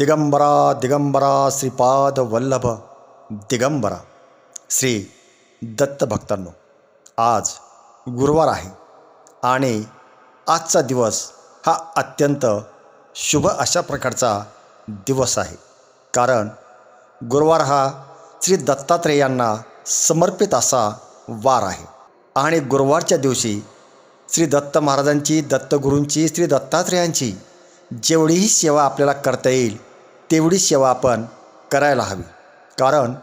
दिगंबरा दिगंबरा श्रीपाद वल्लभ दिगंबरा. श्री दत्त भक्तांनो, आज गुरुवार आहे आणि आजचा दिवस हा अत्यंत शुभ अशा प्रकारचा दिवस आहे. कारण गुरुवार हा श्री दत्तात्रेयांना समर्पित असा वार आहे आणि गुरुवारच्या दिवशी श्री दत्त महाराजांची, दत्तगुरूंची, श्री दत्तात्रेयांची जेवढीही सेवा आपल्याला करता येईल तेवढी सेवा आपण करायला हवी. कारण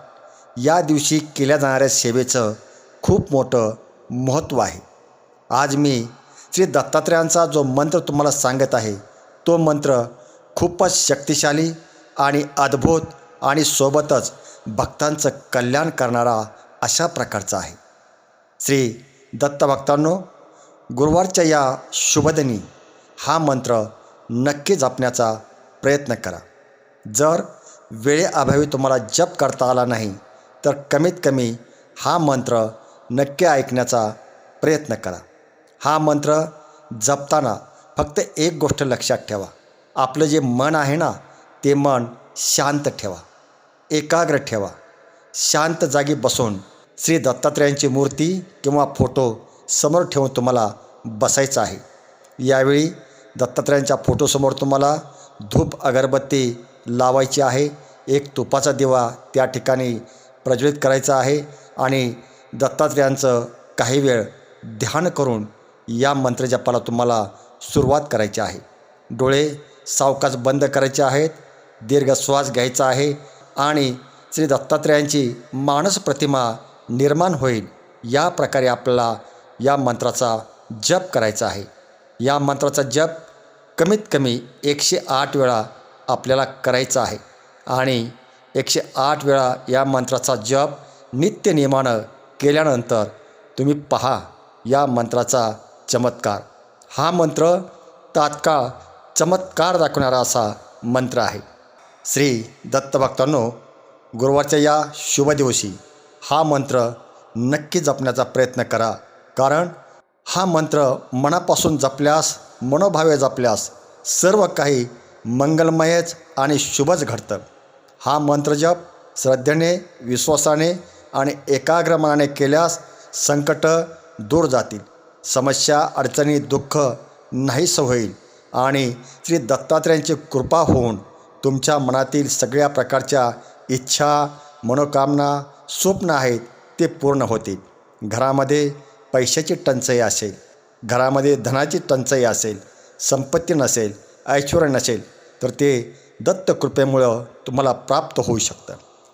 या दिवशी केल्या जाणाऱ्या सेवेचं खूप मोठं महत्त्व आहे. आज मी श्री दत्तात्रेयांचा जो मंत्र तुम्हाला सांगत आहे तो मंत्र खूपच शक्तिशाली आणि अद्भुत आणि सोबतच भक्तांचं कल्याण करणारा अशा प्रकारचा आहे. श्री दत्त भक्तांनो, गुरुवारच्या या शुभदिनी हा मंत्र नक्की जपण्याचा प्रयत्न करा. जर वेळेअभावी तुम्हाला जप करता आला नाही तर कमीत कमी हा मंत्र नक्की ऐकण्याचा प्रयत्न करा. हा मंत्र जपताना फक्त एक गोष्ट लक्षात ठेवा, आपलं जे मन आहे ना ते मन शांत ठेवा, एकाग्र ठेवा. शांत जागी बसून श्री दत्तात्रेयांची मूर्ती किंवा फोटो समोर ठेवून तुम्हाला बसायचं आहे. यावेळी दत्तात्रेयांच्या फोटोसमोर तुम्हाला धूप अगरबत्ती लावायची आहे. एक तुपाचा दिवा त्या ठिकाणी प्रज्वलित करायचा आहे आणि दत्तात्रेयांचं काही वेळ ध्यान करून या मंत्रजपाला तुम्हाला सुरुवात करायची आहे. डोळे सावकाश बंद करायचे आहेत, दीर्घ श्वास घ्यायचा आहे आणि श्री दत्तात्रेयांची मानस प्रतिमा निर्माण होईल या प्रकारे आपल्याला या मंत्राचा जप करायचा आहे. या मंत्राचा जप कमीत कमी 108 वेळा आपल्याला करायचा आहे आणि 108 वेळा या मंत्राचा जप नित्यनियमानं केल्यानंतर तुम्ही पहा या मंत्राचा चमत्कार. हा मंत्र तात्काळ चमत्कार दाखवणारा असा मंत्र आहे. श्री दत्तभक्तांनो, गुरुवारच्या या शुभ दिवशी हा मंत्र नक्की जपण्याचा प्रयत्न करा. कारण हा मंत्र मनापासून जपल्यास, मनोभावे जपल्यास सर्व काही मंगलमयच आणि शुभच घडतं. हा मंत्र जप श्रद्धेने, विश्वासाने आणि एकाग्र मनाने केल्यास संकट दूर जातील, समस्या, अडचणी, दुःख नाहीसं होईल आणि श्री दत्तात्रेयांची कृपा होऊन तुमच्या मनातील सगळ्या प्रकारच्या इच्छा, मनोकामना, स्वप्न आहेत ते पूर्ण होतील. घरामध्ये पैशाची टंचाई असेल, घरामध्ये धनाची टंचाई असेल, संपत्ती नसेल, ऐश्वर्य नसेल तर ते दत्तकृपेमुळं तुम्हाला प्राप्त होऊ शकतं.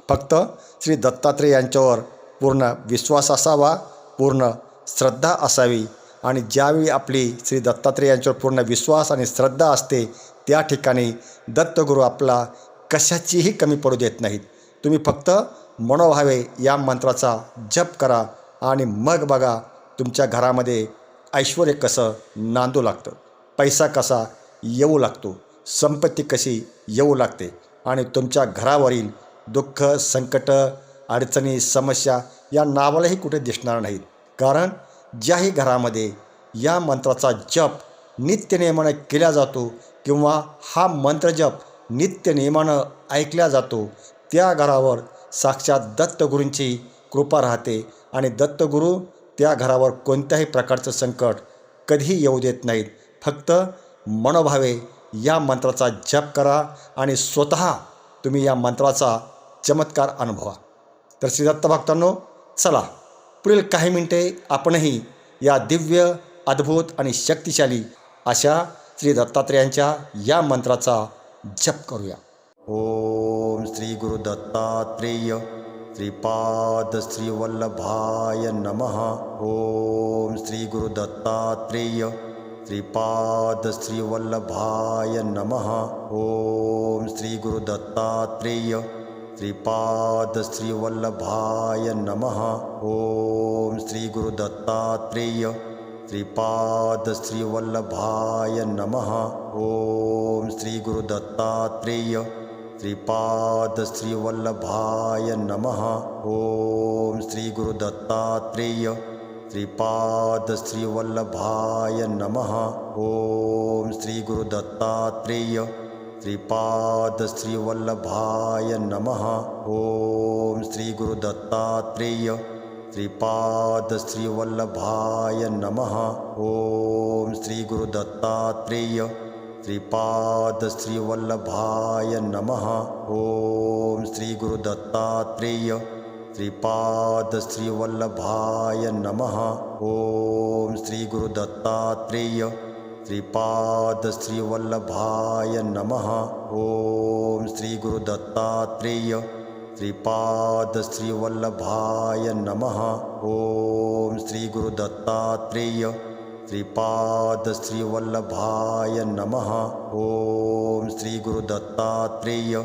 फक्त श्री दत्तात्रेय यांच्यावर पूर्ण विश्वास असावा, पूर्ण श्रद्धा असावी आणि ज्यावेळी आपली श्री दत्तात्रेय यांच्यावर पूर्ण विश्वास आणि श्रद्धा असते त्या ठिकाणी दत्तगुरू आपला कशाचीही कमी पडू देत नाहीत. तुम्ही फक्त मनोभावे या मंत्राचा जप करा आणि मग बघा तुमच्या घरामध्ये ऐश्वर्य कसं नांदू लागतं, पैसा कसा येऊ लागतो, संपत्ती कशी येऊ लागते आणि तुमच्या घरावरील दुःख, संकट, अडचणी, समस्या या नावालाही कुठे दिसणार नाहीत. कारण ज्याही घरामध्ये या मंत्राचा जप नित्यनियमानं केला जातो किंवा हा मंत्रजप नित्यनियमानं ऐकला जातो त्या घरावर साक्षात दत्तगुरूंची कृपा राहते आणि दत्तगुरू त्या घरावर कोणत्याही प्रकारचं संकट कधीही येऊ देत नाहीत. फक्त मनोभावे या मंत्राचा जप करा आणि स्वतः तुम्ही या मंत्राचा चमत्कार अनुभवा. तर श्री दत्त भक्तांनो, चला पुढील काही मिनिटे आपणही या दिव्य, अद्भुत आणि शक्तिशाली अशा श्री दत्तात्रेयांच्या या मंत्राचा जप करूया. ओम श्री गुरु दत्तात्रेय श्रीपाद श्री वल्लभाय नमः. ओम श्री गुरु दत्तात्रेय श्रीपाद श्री वल्लभाय नमः. ओम श्री गुरु दत्तात्रेय श्रीपाद श्री वल्लभाय नमः. ओम श्री गुरु दत्तात्रेय श्रीपाद श्री वल्लभाय नमः. ओम श्री गुरु दत्तात्रेय श्रीपाद श्री वल्लभाय नमः. ओम श्री गुरु दत्तात्रेय श्रीपाद श्री वल्लभाय नमः. ओम श्री गुरु दत्तात्रेय श्रीपाद श्रीवल्लभाय नमः। ओम श्री गुरु दत्तात्रेय श्रीपाद श्रीवल्लभाय नमः। ओम श्री गुरु दत्तात्रेय श्रीपाद श्रीवल्लभाय नमः। ओम श्री गुरु दत्तात्रेय श्रीपाद श्रीवल्लभाय नमः। ओम श्री गुरु दत्तात्रेय श्रीपाद श्रीवल्लभाय नमः। ओम श्री गुरु दत्तात्रेय श्रीपाद श्रीवल्लभाय नमः। ओम श्री गुरु दत्तात्रेय श्रीपाद श्रीवल्लभाय नमः। ओम श्री गुरु दत्तात्रेय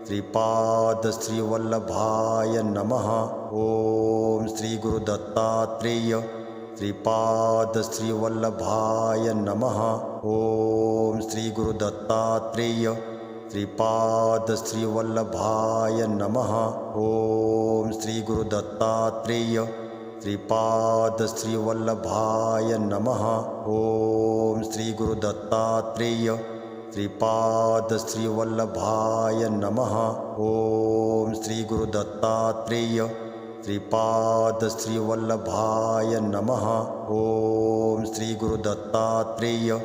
श्रीपाद श्रीवल्लभाय नमः। ओम श्री गुरु दत्तात्रेय श्रीपाद श्रीवल्लभाय नमः। ओम श्री गुरु दत्तात्रेय श्रीपाद श्रीवल्लभाय नमः। ओम श्री गुरु दत्तात्रेय श्रीपाद श्रीवल्लभाय नमः। ओम श्री गुरु दत्तात्रेय श्रीपाद श्रीवल्लभाय नमः। ओम श्री गुरु दत्तात्रेय श्रीपाद श्रीवल्लभाय नमः। ओम श्री गुरु दत्तात्रेय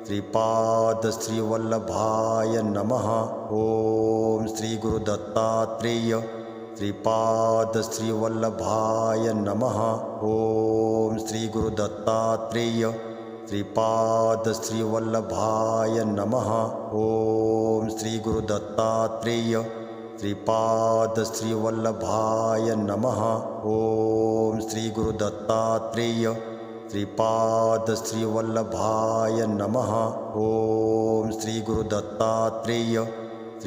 श्रीपाद श्रीवल्लभाय नमः। ओम श्री गुरु दत्तात्रेय श्रीपाद श्रीवल्लभाय नमः। ओम श्री गुरु दत्तात्रेय श्रीपाद श्रीवल्लभाय नमः। ओम श्री गुरु दत्तात्रेय श्रीपाद श्रीवल्लभाय नमः। ओम श्री गुरु दत्तात्रेय श्रीपाद श्रीवल्लभाय नमः। ओम श्री गुरु दत्तात्रेय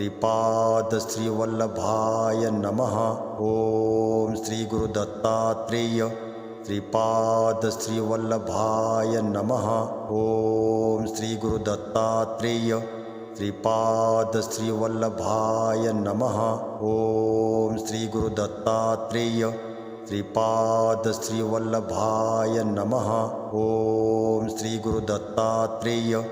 श्रीपाद श्रीवल्लभाय नमः। ओम श्री गुरु दत्तात्रेय श्रीपाद श्रीवल्लभाय नमः। ओम श्री गुरु दत्तात्रेय श्रीपाद श्रीवल्लभाय नमः। ओम श्री गुरु दत्तात्रेय श्रीपाद श्रीवल्लभाय नमः। ओम श्री गुरु दत्तात्रेय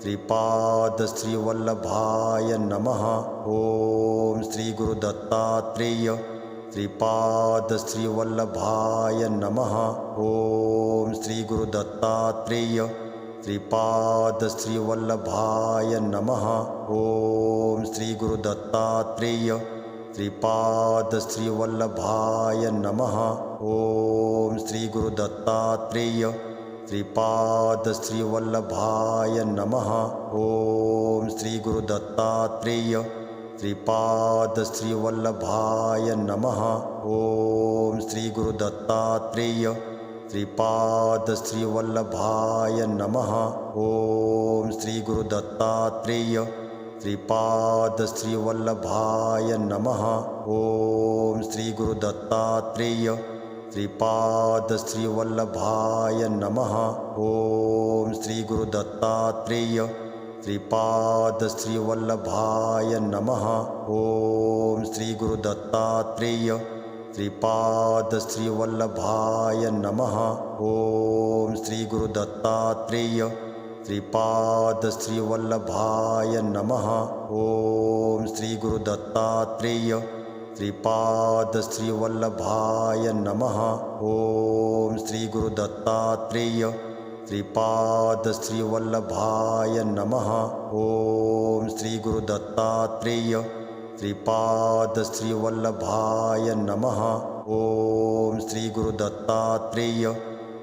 श्रीपाद श्रीवल्लभाय नमः। ओम श्री गुरु दत्तात्रेय श्रीपाद श्रीवल्लभाय नमः। ओम श्री गुरु दत्तात्रेय श्रीपाद श्रीवल्लभाय नमः। ओम श्री गुरु दत्तात्रेय श्रीपाद श्रीवल्लभाय नमः। ओम श्री गुरु दत्तात्रेय श्रीपाद श्रीवल्लभाय नमः। ओम श्री गुरु दत्तात्रेय श्रीपाद श्रीवल्लभाय नमः। ओम श्री गुरु दत्तात्रेय श्रीपाद श्रीवल्लभाय नमः। ओम श्री गुरु दत्तात्रेय श्रीपाद श्रीवल्लभाय नमः। ओम श्री गुरु दत्तात्रेय श्रीपाद श्रीवल्लभाय नमः। ओम श्री गुरु दत्तात्रेय श्रीपाद श्रीवल्लभाय नमः। ओम श्री गुरु दत्तात्रेय श्रीपाद श्रीवल्लभाय नमः। ओम श्री गुरु दत्तात्रेय श्रीपाद श्रीवल्लभाय नमः। ओम श्री गुरु दत्तात्रेय श्रीपाद श्रीवल्लभाय नमः। ओम श्री गुरु दत्तात्रेय श्रीपाद श्रीवल्लभाय नमः। ओम श्री गुरु दत्तात्रेय श्रीपाद श्रीवल्लभाय नमः। ओम श्री गुरु दत्तात्रेय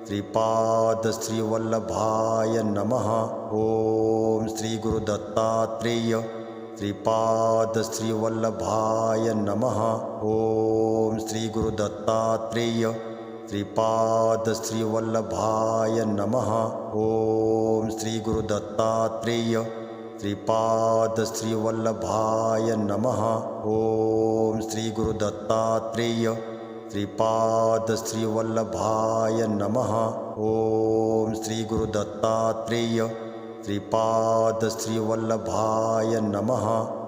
श्रीपाद श्रीवल्लभाय नमः। ओम श्री गुरु दत्तात्रेय श्रीपाद श्रीवल्लभाय नमः। ओम श्री गुरु दत्तात्रेय श्रीपाद श्रीवल्लभाय नमः। ओम श्री गुरु दत्तात्रेय श्रीपाद श्रीवल्लभाय नमः। ओम श्री गुरु दत्तात्रेय श्रीपाद श्रीवल्लभाय नमः। ओम श्री गुरु दत्तात्रेय श्रीपाद श्रीवल्लभाय नमः।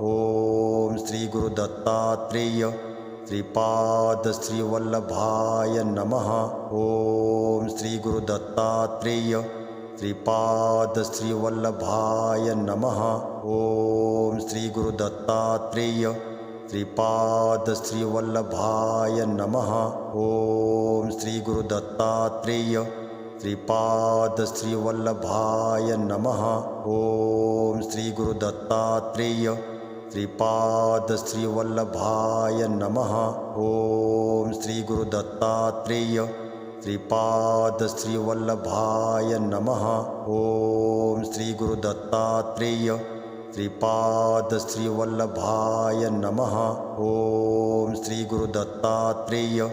ओम श्री गुरु दत्तात्रेय श्रीपाद श्रीवल्लभाय नमः। ओम श्री गुरु दत्तात्रेय श्रीपाद श्रीवल्लभाय नमः। ओम श्री गुरु दत्तात्रेय श्रीपाद श्रीवल्लभाय नमः। ओम श्री गुरु दत्तात्रेय श्रीपाद श्रीवल्लभाय नमः। ओम श्री गुरु दत्तात्रेय श्रीपाद श्रीवल्लभाय नमः। ओम श्री गुरु दत्तात्रेय श्रीपाद श्रीवल्लभाय नमः। ओम श्री गुरु दत्तात्रेय श्रीपाद श्रीवल्लभाय नमः। ओम श्री गुरु दत्तात्रेय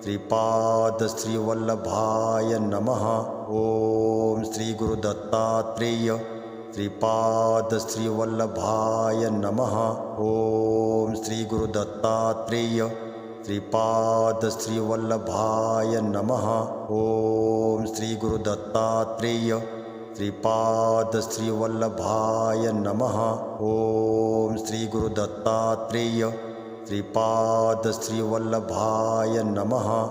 श्रीपाद श्रीवल्लभाय नमः। ओम श्री गुरु दत्तात्रेय श्रीपाद श्रीवल्लभाय नमः। ओम श्री गुरु दत्तात्रेय श्रीपाद श्रीवल्लभाय नमः। ओम श्री गुरु दत्तात्रेय श्रीपाद श्रीवल्लभाय नमः। ओम श्री गुरु दत्तात्रेय श्रीपाद श्रीवल्लभाय नमः।